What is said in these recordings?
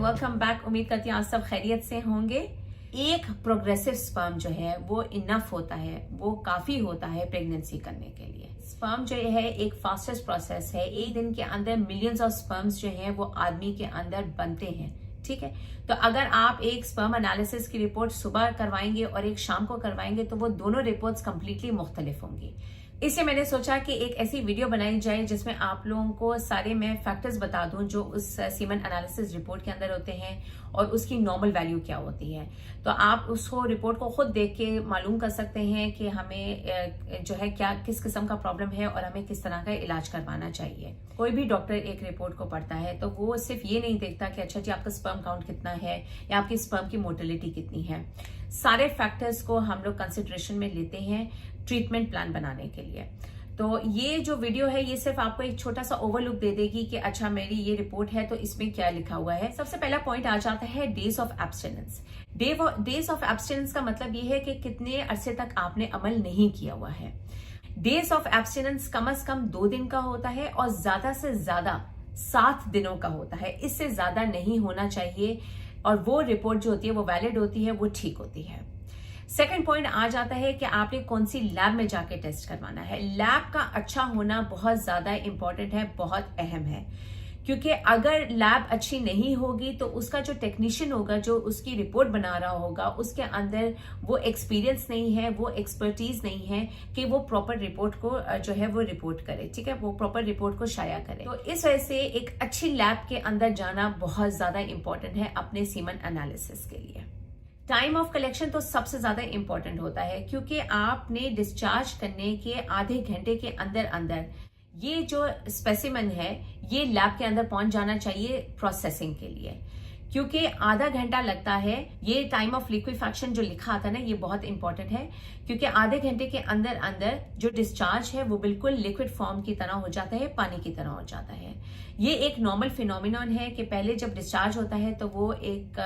Welcome back. उम्मीद करती हूँ आप सब खैरियत से होंगे। एक प्रोग्रेसिव स्पर्म जो है वो इनफ होता है, वो काफी होता है प्रेगनेंसी करने के लिए। स्पर्म जो है एक फास्टेस्ट प्रोसेस है। एक दिन के अंदर मिलियंस ऑफ स्पर्म्स जो हैं वो आदमी के अंदर बनते हैं। ठीक है, तो अगर आप एक स्पर्म एनालिसिस की रिपोर्ट सुबह करवाएंगे और एक शाम को करवाएंगे तो वो दोनों रिपोर्ट्स कंप्लीटली मुख्तलिफ होंगी। इससे मैंने सोचा कि एक ऐसी वीडियो बनाई जाए जिसमें आप लोगों को सारे मैं फैक्टर्स बता दूं जो उस सीमन एनालिसिस रिपोर्ट के अंदर होते हैं और उसकी नॉर्मल वैल्यू क्या होती है। तो आप उसको रिपोर्ट को खुद देख के मालूम कर सकते हैं कि हमें जो है क्या किस किस्म का प्रॉब्लम है और हमें किस तरह का इलाज करवाना चाहिए। कोई भी डॉक्टर एक रिपोर्ट को पढ़ता है तो वो सिर्फ ये नहीं देखता कि अच्छा जी आपका स्पर्म काउंट कितना है या आपकी स्पर्म की मोटिलिटी कितनी है। सारे फैक्टर्स को हम लोग कंसिडरेशन में लेते हैं ट्रीटमेंट प्लान बनाने के लिए। तो ये जो वीडियो है ये सिर्फ आपको एक छोटा सा ओवरलुक दे देगी कि अच्छा मेरी ये रिपोर्ट है तो इसमें क्या लिखा हुआ है। सबसे पहला पॉइंट आ जाता है days of abstinence. Days of abstinence का मतलब ये है कि कितने अरसे तक आपने अमल नहीं किया हुआ है। डेज ऑफ एब्स्टिनेंस कम से कम 2 दिन का होता है और ज्यादा से ज्यादा 7 दिनों का होता है। इससे ज्यादा नहीं होना चाहिए और वो रिपोर्ट जो होती है वो वैलिड होती है, वो ठीक होती है। सेकंड पॉइंट आ जाता है कि आपने कौन सी लैब में जाके टेस्ट करवाना है। लैब का अच्छा होना बहुत ज्यादा इंपॉर्टेंट है, बहुत अहम है, क्योंकि अगर लैब अच्छी नहीं होगी तो उसका जो टेक्नीशियन होगा जो उसकी रिपोर्ट बना रहा होगा उसके अंदर वो एक्सपीरियंस नहीं है, वो एक्सपर्टीज नहीं है कि वो प्रॉपर रिपोर्ट को जो है वो रिपोर्ट करे। ठीक है, वो प्रॉपर रिपोर्ट को शाया करे। तो इस वजह से एक अच्छी लैब के अंदर जाना बहुत ज्यादा इंपॉर्टेंट है अपने सीमन एनालिसिस के लिए। टाइम ऑफ कलेक्शन तो सबसे ज्यादा इंपॉर्टेंट होता है, क्योंकि आपने डिस्चार्ज करने के आधे घंटे के अंदर अंदर ये जो स्पेसिमेन है ये लैब के अंदर पहुंच जाना चाहिए प्रोसेसिंग के लिए, क्योंकि आधा घंटा लगता है। ये टाइम ऑफ लिक्विफैक्शन जो लिखा आता है ना ये बहुत इंपॉर्टेंट है, क्योंकि आधे घंटे के अंदर अंदर जो डिस्चार्ज है वो बिल्कुल लिक्विड फॉर्म की तरह हो जाता है, पानी की तरह हो जाता है। ये एक नॉर्मल फिनोमिनन है कि पहले जब डिस्चार्ज होता है तो वो एक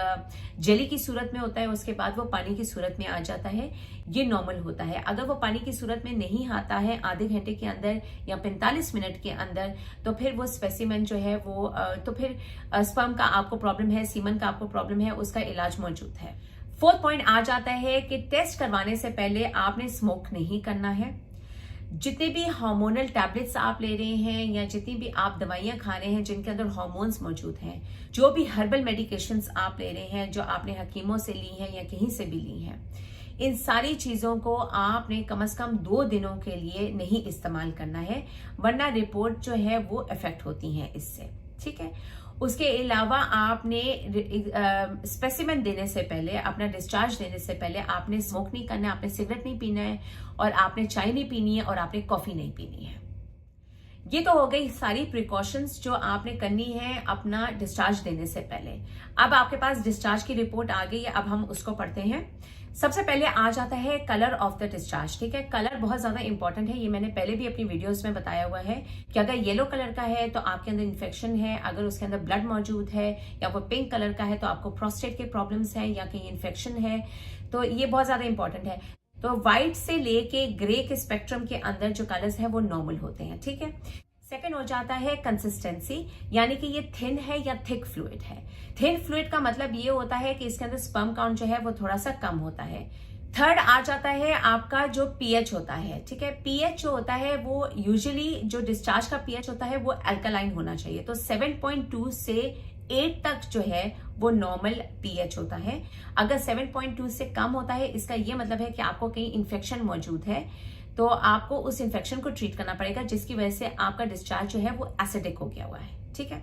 जेली की सूरत में होता है, उसके बाद वो पानी की सूरत में आ जाता है। ये नॉर्मल होता है। अगर वो पानी की सूरत में नहीं आता है आधे घंटे के अंदर या 45 मिनट के अंदर तो फिर वो स्पेसिमेन जो है वो तो फिर स्पर्म का आपको प्रॉब्लम है, सीमन का आपको प्रॉब्लम है, उसका इलाज मौजूद है। फोर्थ पॉइंट आ जाता है कि टेस्ट करवाने से पहले आपने स्मोक नहीं करना है। जितने भी हार्मोनल टैबलेट्स आप ले रहे हैं या जितनी भी आप दवाइयां खा रहे हैं जिनके अंदर हार्मोन्स मौजूद हैं, जो भी हर्बल मेडिकेशंस आप ले रहे हैं जो आपने हकीमों से ली हैं या कहीं से भी ली हैं, इन सारी चीजों को आपने कम से कम 2 दिनों के लिए नहीं इस्तेमाल करना है, वरना रिपोर्ट जो है वो इफेक्ट होती है इससे। ठीक है, उसके अलावा आपने स्पेसिमेन देने से पहले, अपना डिस्चार्ज देने से पहले आपने स्मोक नहीं करना है, आपने सिगरेट नहीं पीना है और आपने चाय नहीं पीनी है और आपने कॉफी नहीं पीनी है। ये तो हो गई सारी प्रिकॉशंस जो आपने करनी है अपना डिस्चार्ज देने से पहले। अब आपके पास डिस्चार्ज की रिपोर्ट आ गई है, अब हम उसको पढ़ते हैं। सबसे पहले आ जाता है कलर ऑफ द डिस्चार्ज। ठीक है, कलर बहुत ज्यादा इंपॉर्टेंट है। ये मैंने पहले भी अपनी वीडियोस में बताया हुआ है कि अगर येलो कलर का है तो आपके अंदर इन्फेक्शन है, अगर उसके अंदर ब्लड मौजूद है, या वो पिंक कलर का है तो आपको प्रोस्टेट के प्रॉब्लम्स है या कहीं इन्फेक्शन है। तो ये बहुत ज्यादा इंपॉर्टेंट है। तो व्हाइट से लेके ग्रे के स्पेक्ट्रम के अंदर जो कलर्स है वो नॉर्मल होते हैं। ठीक है, सेकेंड हो जाता है कंसिस्टेंसी, यानी कि ये थिन है या थिक फ्लूइड है। थिन फ्लूइड का मतलब ये होता है कि इसके अंदर स्पर्म काउंट जो है वो थोड़ा सा कम होता है। थर्ड आ जाता है आपका जो पीएच होता है। ठीक है, पीएच जो होता है वो यूजुअली जो डिस्चार्ज का पीएच होता है वो अल्कलाइन होना चाहिए। तो 7.2 से 8 तक जो है वो नॉर्मल पीएच होता है। अगर 7.2 से कम होता है इसका ये मतलब है कि आपको कहीं इन्फेक्शन मौजूद है, तो आपको उस इन्फेक्शन को ट्रीट करना पड़ेगा, जिसकी वजह से आपका डिस्चार्ज जो है वो एसिडिक हो गया हुआ है। ठीक है,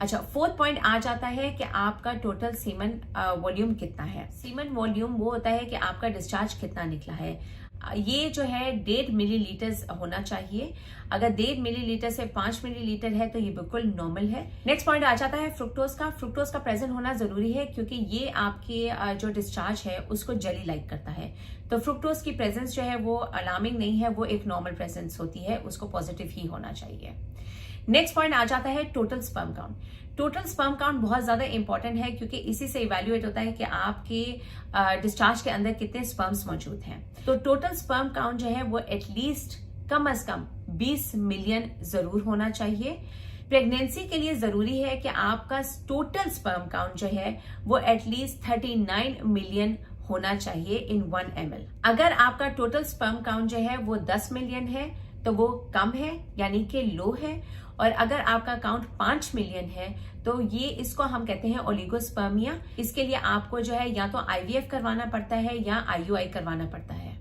अच्छा फोर्थ पॉइंट आ जाता है कि आपका टोटल सीमन वॉल्यूम कितना है। सीमन वॉल्यूम वो होता है कि आपका डिस्चार्ज कितना निकला है। ये जो है 1.5 मिलीलीटर्स होना चाहिए। अगर 1.5 मिलीलीटर से 5 मिलीलीटर है तो ये बिल्कुल नॉर्मल है। नेक्स्ट पॉइंट आ जाता है फ्रुक्टोज का। फ्रुक्टोज का प्रेजेंट होना जरूरी है, क्योंकि ये आपके जो डिस्चार्ज है उसको जेली लाइक करता है। तो फ्रुक्टोज की प्रेजेंस जो है वो अलार्मिंग नहीं है, वो एक नॉर्मल प्रेजेंस होती है, उसको पॉजिटिव ही होना चाहिए। नेक्स्ट पॉइंट आ जाता है total sperm count. Total sperm count बहुत ज्यादा इंपॉर्टेंट है, क्योंकि इसी से इवेल्युएट होता है कि आपके डिस्चार्ज के अंदर कितने स्पर्म्स मौजूद हैं। तो टोटल स्पर्म काउंट जो है वो एटलीस्ट कम से कम 20 मिलियन जरूर होना चाहिए। प्रेगनेंसी के लिए जरूरी है कि आपका टोटल स्पर्म काउंट जो है वो एटलीस्ट 39 मिलियन होना चाहिए इन 1 ml। अगर आपका टोटल स्पर्म काउंट जो है वो 10 मिलियन है तो वो कम है, यानी कि लो है। और अगर आपका काउंट 5 मिलियन है तो ये इसको हम कहते हैं ओलिगोस्पर्मिया। इसके लिए आपको जो है या तो आईवीएफ करवाना पड़ता है या आईयूआई करवाना पड़ता है।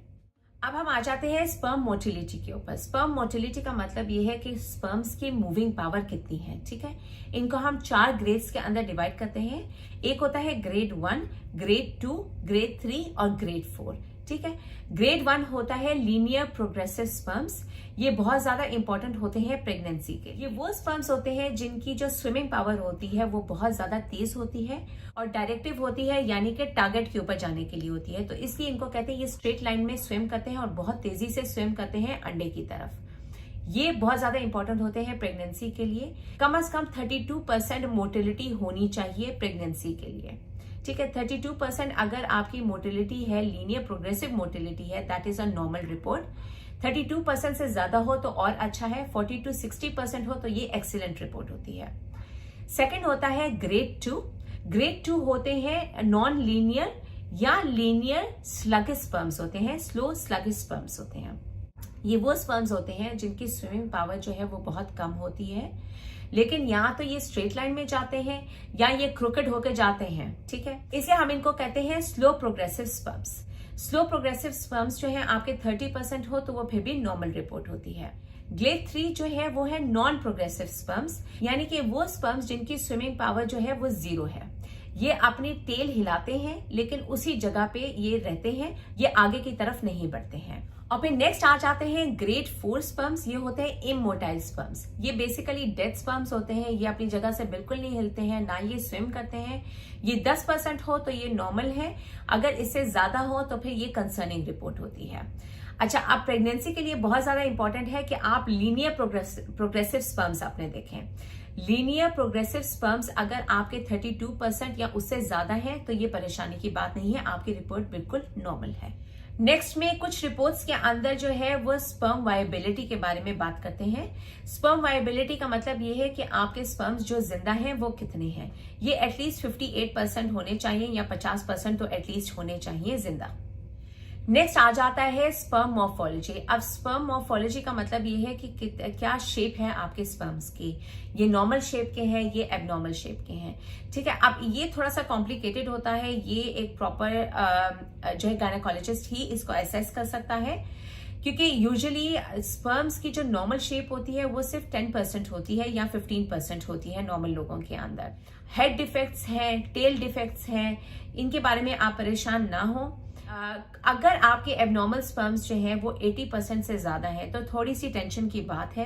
अब हम आ जाते हैं स्पर्म मोटिलिटी के ऊपर। स्पर्म मोटिलिटी का मतलब ये है कि स्पर्म्स की मूविंग पावर कितनी है, ठीक है। इनको हम 4 ग्रेड्स के अंदर डिवाइड करते हैं। एक होता है ग्रेड 1, ग्रेड 2, ग्रेड 3 और ग्रेड 4, ठीक है। ग्रेड 1 होता है लीनियर प्रोग्रेसिव स्पर्म्स। ये बहुत ज्यादा इंपॉर्टेंट होते हैं प्रेगनेंसी के। ये वो स्पर्म्स होते हैं जिनकी जो स्विमिंग पावर होती है वो बहुत ज्यादा तेज होती है और डायरेक्टिव होती है, यानी कि टारगेट के ऊपर जाने के लिए होती है। तो इसलिए इनको कहते हैं ये स्ट्रेट लाइन में स्विम करते हैं और बहुत तेजी से स्विम करते हैं अंडे की तरफ। ये बहुत ज्यादा इंपॉर्टेंट होते हैं प्रेगनेंसी के लिए। कम से कम 32% मोटिलिटी होनी चाहिए प्रेगनेंसी के लिए, ठीक है। 32% अगर आपकी मोटिलिटी है, लीनियर प्रोग्रेसिव मोटिलिटी है, that is a normal report. 32% से ज्यादा हो तो और अच्छा है, 40 to 60% हो तो ये एक्सीलेंट रिपोर्ट होती है। सेकंड होता है ग्रेड 2। ग्रेड 2 होते हैं नॉन लीनियर या लीनियर स्लगिश स्पर्म्स होते हैं, स्लो स्लगिश स्पर्म्स होते हैं। ये वो स्पर्म्स होते हैं जिनकी स्विमिंग पावर जो है वो बहुत कम होती है, लेकिन यहाँ तो ये स्ट्रेट लाइन में जाते हैं या ये क्रोकेड होकर जाते हैं, ठीक है। इसलिए हम इनको कहते हैं slow progressive sperms. Slow progressive sperms जो है आपके 30% हो तो वो फिर भी नॉर्मल रिपोर्ट होती है। ग्रेड 3 जो है वो है नॉन प्रोग्रेसिव स्पर्म्स, यानी कि वो स्पर्म्स जिनकी स्विमिंग पावर जो है वो 0 है। ये अपनी टेल हिलाते हैं लेकिन उसी जगह पे ये रहते हैं, ये आगे की तरफ नहीं बढ़ते हैं। और फिर नेक्स्ट आ जाते हैं ग्रेड 4 स्पर्म्स। ये होते हैं इमोटाइल स्पर्म्स। ये बेसिकली डेड स्पर्म्स होते हैं, ये अपनी जगह से बिल्कुल नहीं हिलते हैं, ना ये स्विम करते हैं। ये 10% हो तो ये नॉर्मल है, अगर इससे ज्यादा हो तो फिर ये कंसर्निंग रिपोर्ट होती है। अच्छा, अब प्रेगनेंसी के लिए बहुत ज्यादा इंपॉर्टेंट है कि आप लीनियर प्रोग्रेसिव स्पर्म्स आपने देखें। लीनियर प्रोग्रेसिव स्पर्म्स अगर आपके 32% या उससे ज्यादा है तो ये परेशानी की बात नहीं है, आपकी रिपोर्ट बिल्कुल नॉर्मल है। नेक्स्ट में कुछ रिपोर्ट्स के अंदर जो है वो स्पर्म वायबिलिटी के बारे में बात करते हैं। स्पर्म वायबिलिटी का मतलब ये है कि आपके स्पर्म्स जो जिंदा हैं वो कितने हैं। ये एटलीस्ट 58% होने चाहिए या 50% तो एटलीस्ट होने चाहिए जिंदा। नेक्स्ट आ जाता है स्पर्म मॉर्फोलॉजी। अब स्पर्म मॉर्फोलॉजी का मतलब ये है कि क्या शेप है आपके स्पर्म्स की। ये नॉर्मल शेप के हैं, ये एबनॉर्मल शेप के हैं, ठीक है। अब ये थोड़ा सा कॉम्प्लिकेटेड होता है, ये एक प्रॉपर जो है गायनेकोलॉजिस्ट ही इसको असेस कर सकता है, क्योंकि यूजुअली स्पर्म्स की जो नॉर्मल शेप होती है वो सिर्फ 10% होती है या 15% होती है नॉर्मल लोगों के अंदर। हेड डिफेक्ट्स हैं, टेल डिफेक्ट्स हैं, इनके बारे में आप परेशान ना हो। अगर आपके एबनॉर्मल स्पर्म्स जो है वो 80% से ज्यादा है तो थोड़ी सी टेंशन की बात है।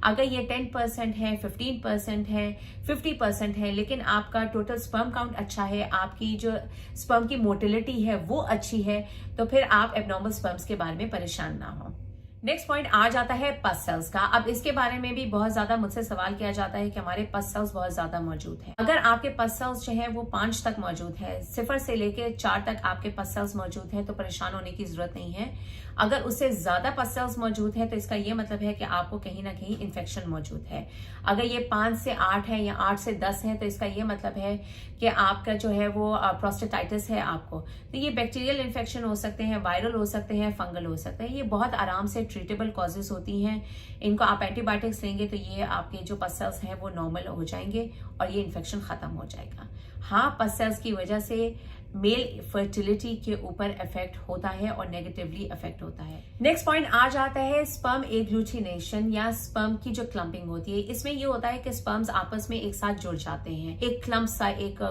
अगर ये 10% है, 15% है, 50% है, लेकिन आपका टोटल स्पर्म काउंट अच्छा है, आपकी जो स्पर्म की मोटिलिटी है वो अच्छी है, तो फिर आप एबनॉर्मल स्पर्म्स के बारे में परेशान ना हो। नेक्स्ट पॉइंट आ जाता है पस सेल्स का। अब इसके बारे में भी बहुत ज्यादा मुझसे सवाल किया जाता है कि हमारे पस सेल्स बहुत ज्यादा मौजूद हैं। अगर आपके पस सेल्स जो है वो 5 तक मौजूद है, 0 से लेके 4 तक आपके पस सेल्स मौजूद है तो परेशान होने की जरूरत नहीं है। अगर उससे ज्यादा पस सेल्स मौजूद है तो इसका ये मतलब है कि आपको कहीं ना कहीं इन्फेक्शन मौजूद है। अगर ये 5 से 8 है या 8 से 10 है तो इसका ये मतलब है कि आपका जो है वो प्रोस्टेटाइटिस है आपको। तो ये बैक्टीरियल इन्फेक्शन हो सकते हैं, वायरल हो सकते हैं, फंगल हो सकते हैं। ये बहुत आराम से ट्रीटेबल कॉजेज होती हैं। इनको आप एंटीबायोटिक्स लेंगे तो ये आपके जो पस सेल्स हैं वो नॉर्मल हो जाएंगे और ये इन्फेक्शन खत्म हो जाएगा। हाँ, पस सेल्स की वजह से मेल फर्टिलिटी के ऊपर इफेक्ट होता है और नेगेटिवली इफेक्ट होता है। नेक्स्ट पॉइंट आ जाता है स्पर्म एग्लूटिनेशन या स्पर्म की जो क्लम्पिंग होती है। इसमें ये होता है कि स्पर्म्स आपस में एक साथ जुड़ जाते हैं, एक क्लम्प सा, एक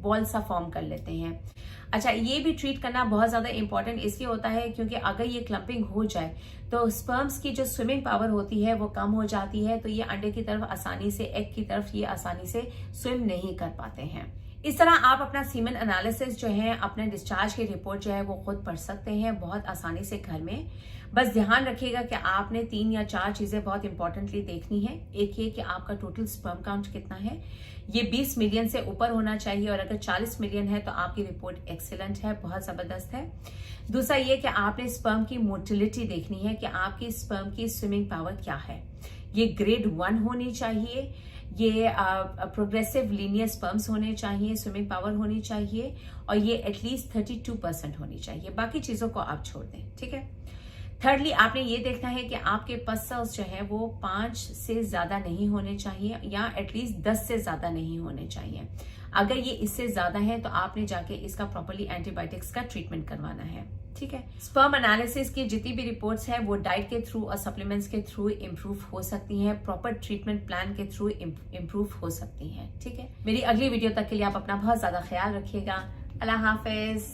बॉल सा फॉर्म कर लेते हैं। अच्छा, ये भी ट्रीट करना बहुत ज्यादा इंपॉर्टेंट इसलिए होता है क्योंकि अगर ये क्लम्पिंग हो जाए तो स्पर्म्स की जो स्विमिंग पावर होती है वो कम हो जाती है, तो ये अंडे की तरफ आसानी से, एग की तरफ ये आसानी से स्विम नहीं कर पाते हैं। इस तरह आप अपना सीमेन एनालिसिस जो है, अपने डिस्चार्ज की रिपोर्ट जो है वो खुद पढ़ सकते हैं बहुत आसानी से घर में। बस ध्यान रखिएगा कि आपने 3 या 4 चीजें बहुत इंपॉर्टेंटली देखनी है। एक ये कि आपका टोटल स्पर्म काउंट कितना है, ये 20 मिलियन से ऊपर होना चाहिए, और अगर 40 मिलियन है तो आपकी रिपोर्ट एक्सीलेंट है, बहुत जबरदस्त है। दूसरा ये कि आपने स्पर्म की मोटिलिटी देखनी है कि आपकी स्पर्म की स्विमिंग पावर क्या है। ये ग्रेड 1 होनी चाहिए, ये प्रोग्रेसिव लीनियर स्पर्म्स होने चाहिए, स्विमिंग पावर होनी चाहिए, और ये एटलीस्ट 32% होनी चाहिए। बाकी चीजों को आप छोड़ दें, ठीक है। थर्डली आपने ये देखना है कि आपके पल्स जो है वो 5 से ज्यादा नहीं होने चाहिए, या एटलीस्ट 10 से ज्यादा नहीं होने चाहिए। अगर ये इससे ज्यादा है तो आपने जाके इसका प्रॉपर्ली एंटीबायोटिक्स का ट्रीटमेंट करवाना है, ठीक है। स्पर्म एनालिसिस की जितनी भी रिपोर्ट्स है वो डाइट के थ्रू और सप्लीमेंट्स के थ्रू इम्प्रूव हो सकती हैं, प्रॉपर ट्रीटमेंट प्लान के थ्रू इम्प्रूव हो सकती हैं, ठीक है। मेरी अगली वीडियो तक के लिए आप अपना बहुत ज्यादा ख्याल रखिएगा। अल्लाह हाफिज।